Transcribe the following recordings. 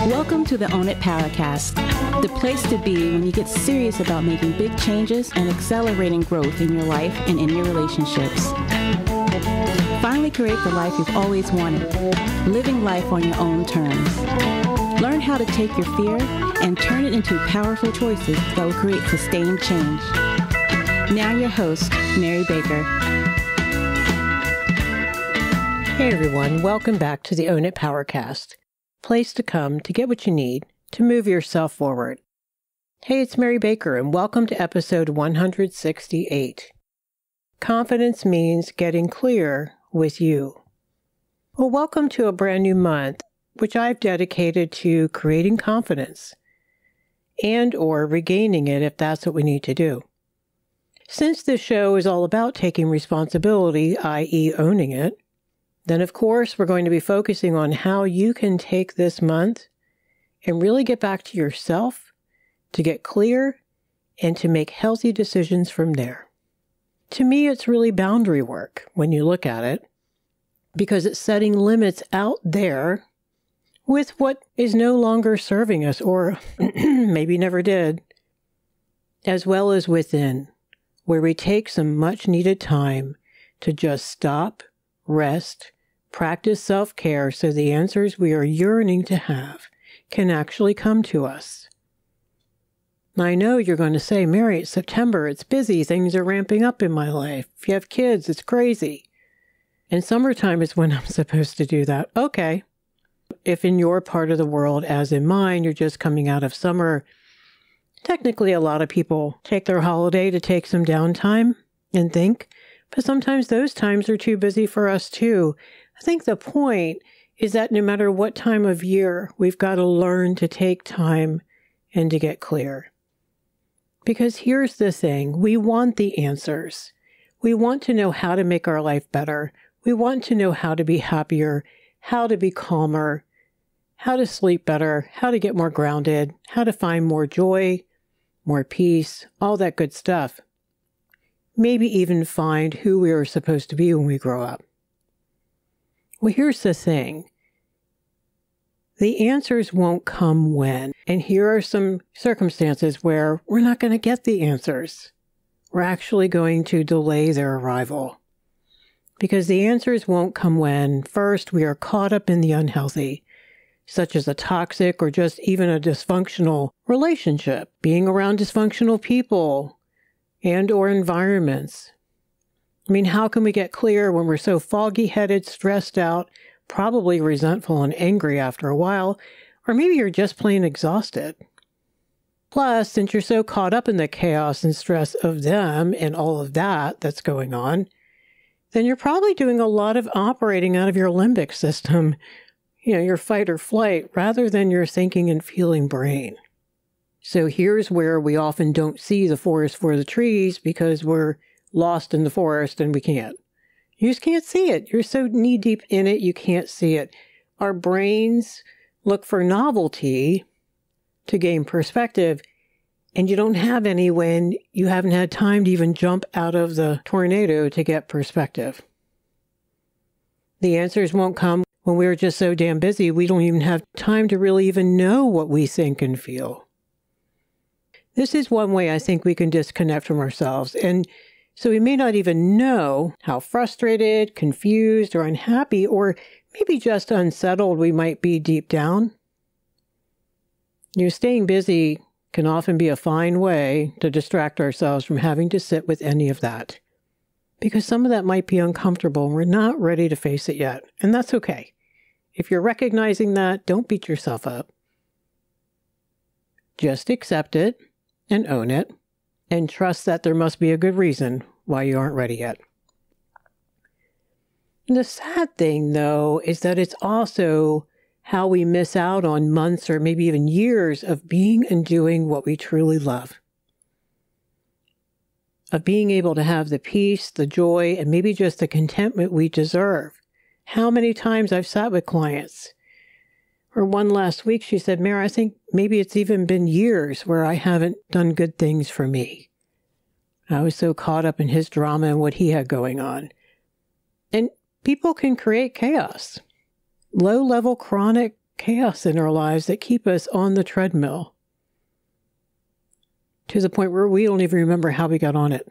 Welcome to the Own It Powercast, the place to be when you get serious about making big changes and accelerating growth in your life and in your relationships. Finally create the life you've always wanted, living life on your own terms. Learn how to take your fear and turn it into powerful choices that will create sustained change. Now your host, Mary Baker. Hey everyone, welcome back to the Own It Powercast. Place to come to get what you need to move yourself forward. Hey, it's Mary Baker, and welcome to episode 168. Confidence means getting clear with you. Well, welcome to a brand new month, which I've dedicated to creating confidence and or regaining it if that's what we need to do. Since this show is all about taking responsibility, i.e. owning it, then of course we're going to be focusing on how you can take this month and really get back to yourself, to get clear, and to make healthy decisions from there. To me, it's really boundary work when you look at it, because it's setting limits out there with what is no longer serving us, or maybe never did, as well as within, where we take some much needed time to just stop, rest, practice self-care so the answers we are yearning to have can actually come to us. Now, I know you're going to say, Mary, it's September, it's busy, things are ramping up in my life. If you have kids, it's crazy. And summertime is when I'm supposed to do that. Okay. If in your part of the world, as in mine, you're just coming out of summer, technically a lot of people take their holiday to take some downtime and think. But sometimes those times are too busy for us too. I think the point is that no matter what time of year, we've got to learn to take time and to get clear. Because here's the thing, we want the answers. We want to know how to make our life better. We want to know how to be happier, how to be calmer, how to sleep better, how to get more grounded, how to find more joy, more peace, all that good stuff. Maybe even find who we are supposed to be when we grow up. Well, here's the thing. The answers won't come when. And here are some circumstances where we're not going to get the answers. We're actually going to delay their arrival. Because the answers won't come when, first, we are caught up in the unhealthy, such as a toxic or just even a dysfunctional relationship, being around dysfunctional people, and or environments. I mean, how can we get clear when we're so foggy-headed, stressed out, probably resentful and angry after a while, or maybe you're just plain exhausted? Plus, since you're so caught up in the chaos and stress of them and all of that that's going on, then you're probably doing a lot of operating out of your limbic system, your fight or flight, rather than your thinking and feeling brain. So here's where we often don't see the forest for the trees because we're lost in the forest and we can't. You just can't see it. You're so knee-deep in it, you can't see it. Our brains look for novelty to gain perspective, and you don't have any when you haven't had time to even jump out of the tornado to get perspective. The answers won't come when we're just so damn busy we don't even have time to really even know what we think and feel. This is one way I think we can disconnect from ourselves, and so we may not even know how frustrated, confused, or unhappy, or maybe just unsettled we might be deep down. Staying busy can often be a fine way to distract ourselves from having to sit with any of that, because some of that might be uncomfortable and we're not ready to face it yet, and that's okay. If you're recognizing that, don't beat yourself up. Just accept it and own it, and trust that there must be a good reason why you aren't ready yet. The sad thing, though, is that it's also how we miss out on months or maybe even years of being and doing what we truly love. Of being able to have the peace, the joy, and maybe just the contentment we deserve. How many times I've sat with clients, or one last week, she said, Mary, I think maybe it's even been years where I haven't done good things for me. I was so caught up in his drama and what he had going on. And people can create chaos. Low-level chronic chaos in our lives that keep us on the treadmill to the point where we don't even remember how we got on it.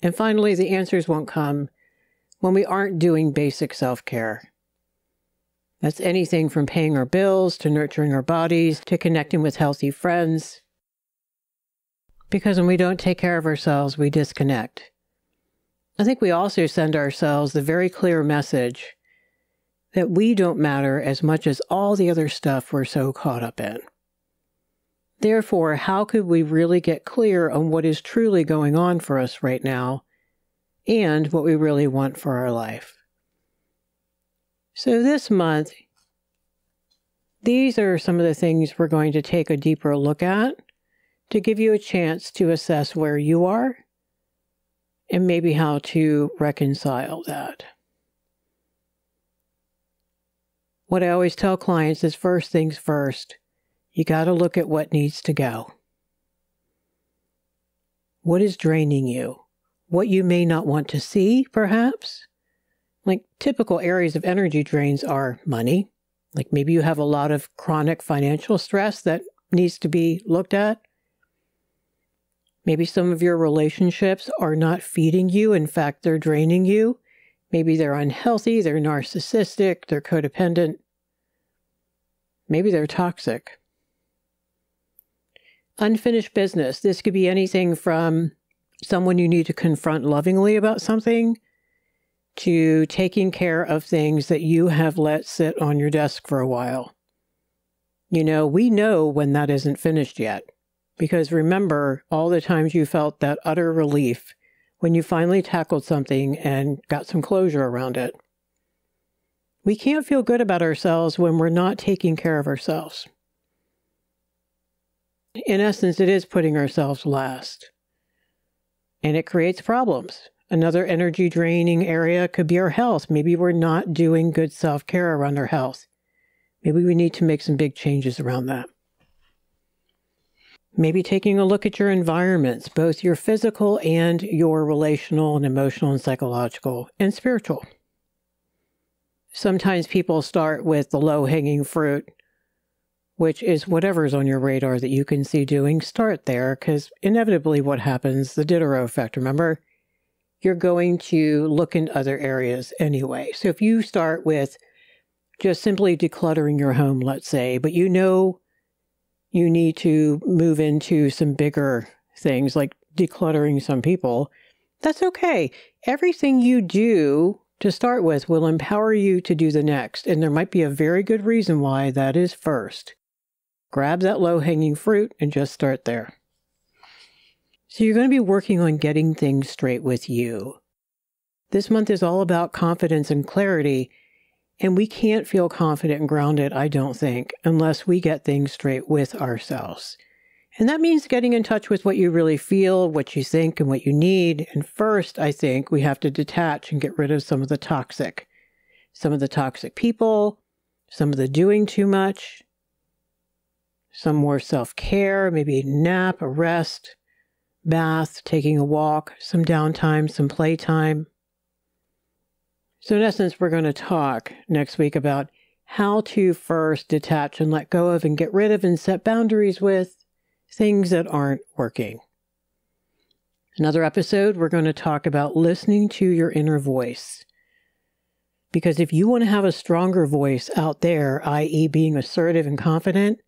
And finally, the answers won't come when we aren't doing basic self-care. That's anything from paying our bills to nurturing our bodies to connecting with healthy friends. Because when we don't take care of ourselves, we disconnect. I think we also send ourselves the very clear message that we don't matter as much as all the other stuff we're so caught up in. Therefore, how could we really get clear on what is truly going on for us right now and what we really want for our life? So this month, these are some of the things we're going to take a deeper look at to give you a chance to assess where you are and maybe how to reconcile that. What I always tell clients is first things first. You got to look at what needs to go. What is draining you? What you may not want to see, perhaps? Like typical areas of energy drains are money. Like maybe you have a lot of chronic financial stress that needs to be looked at. Maybe some of your relationships are not feeding you. In fact, they're draining you. Maybe they're unhealthy, they're narcissistic, they're codependent. Maybe they're toxic. Unfinished business. This could be anything from someone you need to confront lovingly about something to taking care of things that you have let sit on your desk for a while. You know, we know when that isn't finished yet. Because remember all the times you felt that utter relief when you finally tackled something and got some closure around it. We can't feel good about ourselves when we're not taking care of ourselves. In essence, it is putting ourselves last. And it creates problems. Another energy draining area could be our health. Maybe we're not doing good self-care around our health. Maybe we need to make some big changes around that. Maybe taking a look at your environments, both your physical and your relational and emotional and psychological and spiritual. Sometimes people start with the low-hanging fruit, which is whatever's on your radar that you can see doing. Start there, because inevitably what happens, the Diderot effect, remember? You're going to look in other areas anyway. So if you start with just simply decluttering your home, let's say, but you know you need to move into some bigger things like decluttering some people, that's okay. Everything you do to start with will empower you to do the next. And there might be a very good reason why that is first. Grab that low-hanging fruit and just start there. So you're going to be working on getting things straight with you. This month is all about confidence and clarity. And we can't feel confident and grounded, I don't think, unless we get things straight with ourselves. And that means getting in touch with what you really feel, what you think, and what you need. And first, I think we have to detach and get rid of some of the toxic people, some of the doing too much, some more self-care, maybe a nap, a rest, bath, taking a walk, some downtime, some playtime. So in essence, we're going to talk next week about how to first detach and let go of and get rid of and set boundaries with things that aren't working. Another episode, we're going to talk about listening to your inner voice. Because if you want to have a stronger voice out there, i.e. being assertive and confident,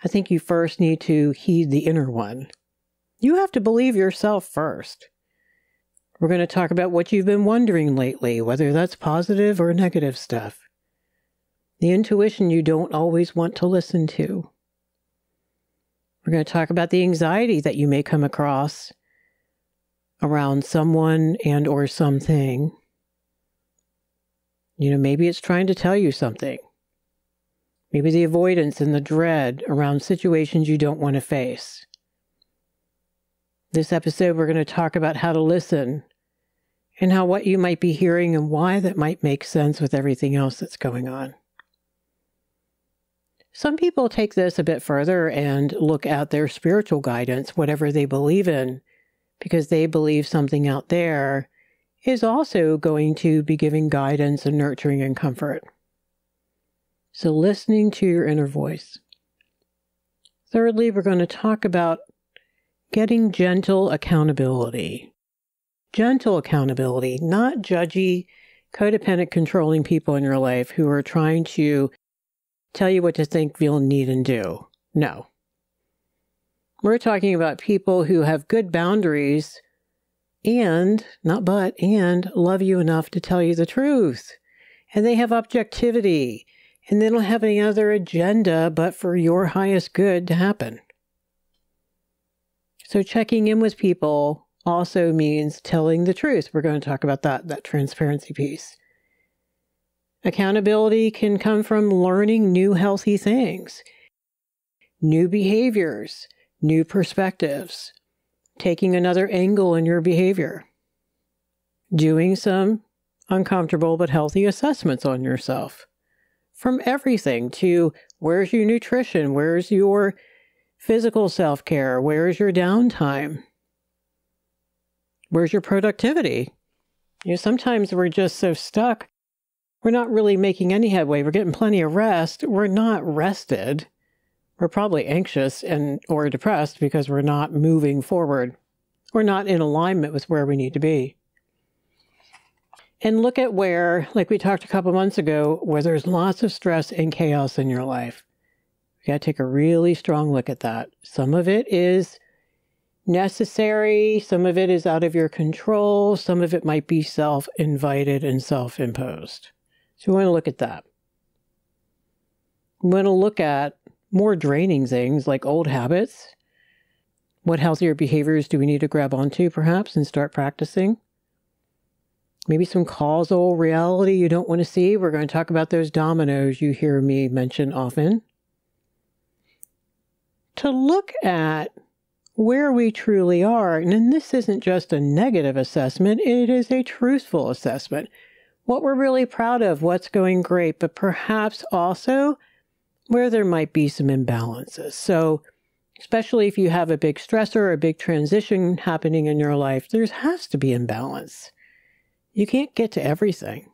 I think you first need to heed the inner one. You have to believe yourself first. We're going to talk about what you've been wondering lately, whether that's positive or negative stuff. The intuition you don't always want to listen to. We're going to talk about the anxiety that you may come across around someone and or something. You know, maybe it's trying to tell you something. Maybe the avoidance and the dread around situations you don't want to face. This episode, we're going to talk about how to listen and how what you might be hearing and why that might make sense with everything else that's going on. Some people take this a bit further and look at their spiritual guidance, whatever they believe in, because they believe something out there is also going to be giving guidance and nurturing and comfort. So listening to your inner voice. Thirdly, we're going to talk about getting gentle accountability. Gentle accountability, not judgy, codependent, controlling people in your life who are trying to tell you what to think, feel, need, and do. No. We're talking about people who have good boundaries and love you enough to tell you the truth. And they have objectivity. And they don't have any other agenda but for your highest good to happen. So checking in with people also means telling the truth. We're going to talk about that transparency piece. Accountability can come from learning new healthy things, new behaviors, new perspectives, taking another angle in your behavior, doing some uncomfortable but healthy assessments on yourself. From everything to where's your nutrition, where's your physical self-care, where's your downtime, where's your productivity. Sometimes we're just so stuck, we're not really making any headway. We're getting plenty of rest. We're not rested. We're probably anxious or depressed because we're not moving forward. We're not in alignment with where we need to be. And look at where, like we talked a couple months ago, where there's lots of stress and chaos in your life. You got to take a really strong look at that. Some of it is necessary. Some of it is out of your control. Some of it might be self-invited and self-imposed. So we want to look at that. We want to look at more draining things like old habits. What healthier behaviors do we need to grab onto, perhaps, and start practicing? Maybe some causal reality you don't want to see. We're going to talk about those dominoes you hear me mention often. To look at where we truly are, and this isn't just a negative assessment, it is a truthful assessment. What we're really proud of, what's going great, but perhaps also where there might be some imbalances. So especially if you have a big stressor or a big transition happening in your life, there has to be imbalance. You can't get to everything.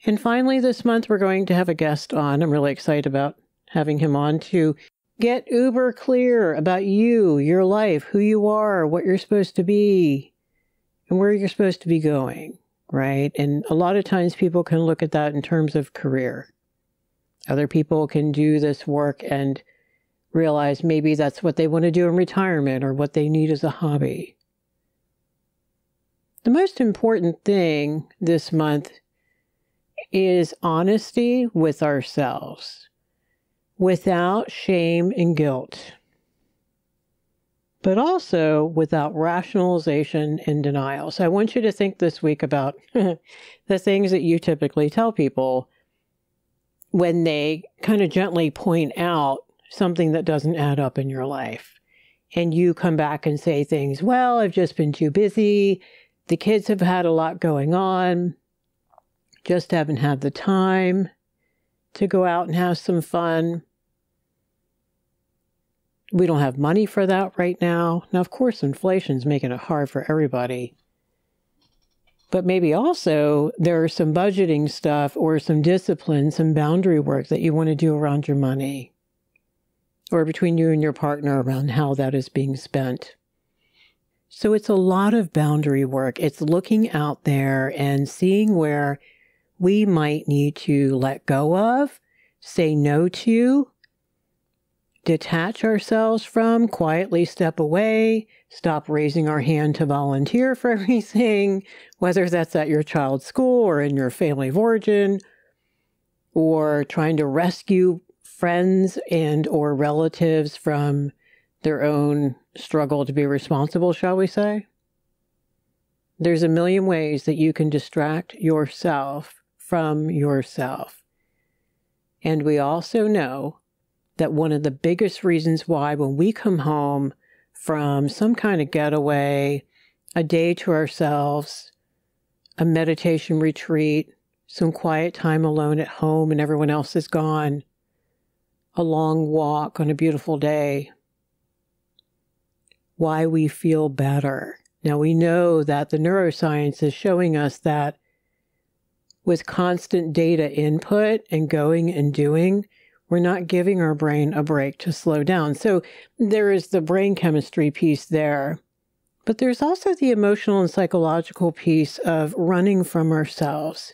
And finally, this month, we're going to have a guest on. I'm really excited about having him on to get uber clear about you, your life, who you are, what you're supposed to be, and where you're supposed to be going, right? And a lot of times people can look at that in terms of career. Other people can do this work and realize maybe that's what they want to do in retirement or what they need as a hobby. The most important thing this month is honesty with ourselves, without shame and guilt, but also without rationalization and denial. So I want you to think this week about the things that you typically tell people when they kind of gently point out something that doesn't add up in your life. And you come back and say things, well, I've just been too busy. The kids have had a lot going on. Just haven't had the time to go out and have some fun. We don't have money for that right now. Now, of course, inflation's making it hard for everybody. But maybe also there are some budgeting stuff or some discipline, some boundary work that you want to do around your money or between you and your partner around how that is being spent. So it's a lot of boundary work. It's looking out there and seeing where we might need to let go of, say no to, detach ourselves from, quietly step away, stop raising our hand to volunteer for everything, whether that's at your child's school or in your family of origin, or trying to rescue friends and or relatives from their own struggle to be responsible, shall we say? There's a million ways that you can distract yourself from yourself. And we also know that one of the biggest reasons why when we come home from some kind of getaway, a day to ourselves, a meditation retreat, some quiet time alone at home and everyone else is gone, a long walk on a beautiful day, why we feel better. Now we know that the neuroscience is showing us that with constant data input and going and doing, we're not giving our brain a break to slow down. So there is the brain chemistry piece there, but there's also the emotional and psychological piece of running from ourselves,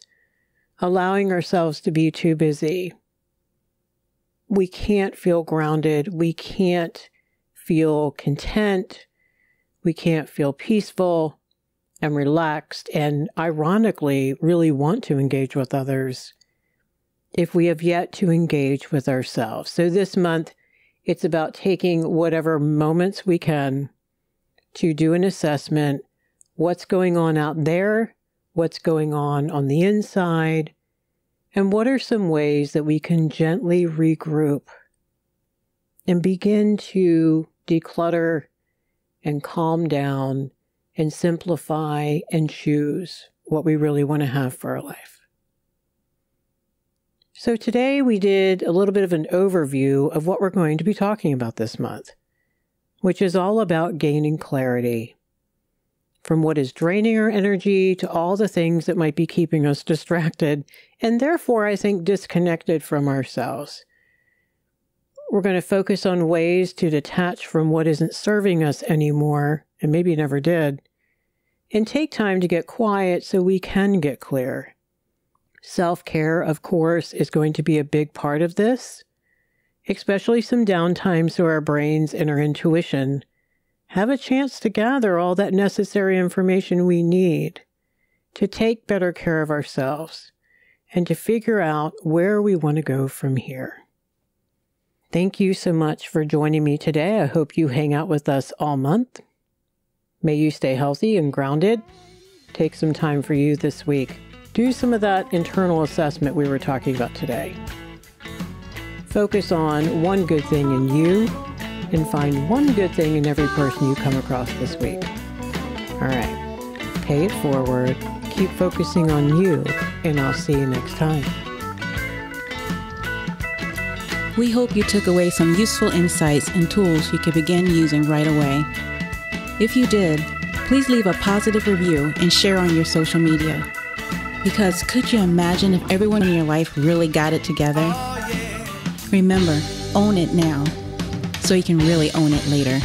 allowing ourselves to be too busy. We can't feel grounded. We can't feel content. We can't feel peaceful and relaxed and, ironically, really want to engage with others if we have yet to engage with ourselves. So this month, it's about taking whatever moments we can to do an assessment. What's going on out there? What's going on the inside? And what are some ways that we can gently regroup and begin to declutter and calm down and simplify and choose what we really want to have for our life? So today we did a little bit of an overview of what we're going to be talking about this month, which is all about gaining clarity from what is draining our energy to all the things that might be keeping us distracted and therefore, I think, disconnected from ourselves. We're going to focus on ways to detach from what isn't serving us anymore, and maybe never did, and take time to get quiet so we can get clear. Self-care, of course, is going to be a big part of this, especially some downtime so our brains and our intuition have a chance to gather all that necessary information we need to take better care of ourselves and to figure out where we want to go from here. Thank you so much for joining me today. I hope you hang out with us all month. May you stay healthy and grounded. Take some time for you this week. Do some of that internal assessment we were talking about today. Focus on one good thing in you and find one good thing in every person you come across this week. All right, pay it forward, keep focusing on you, and I'll see you next time. We hope you took away some useful insights and tools you can begin using right away. If you did, please leave a positive review and share on your social media. Because could you imagine if everyone in your life really got it together? Remember, own it now, so you can really own it later.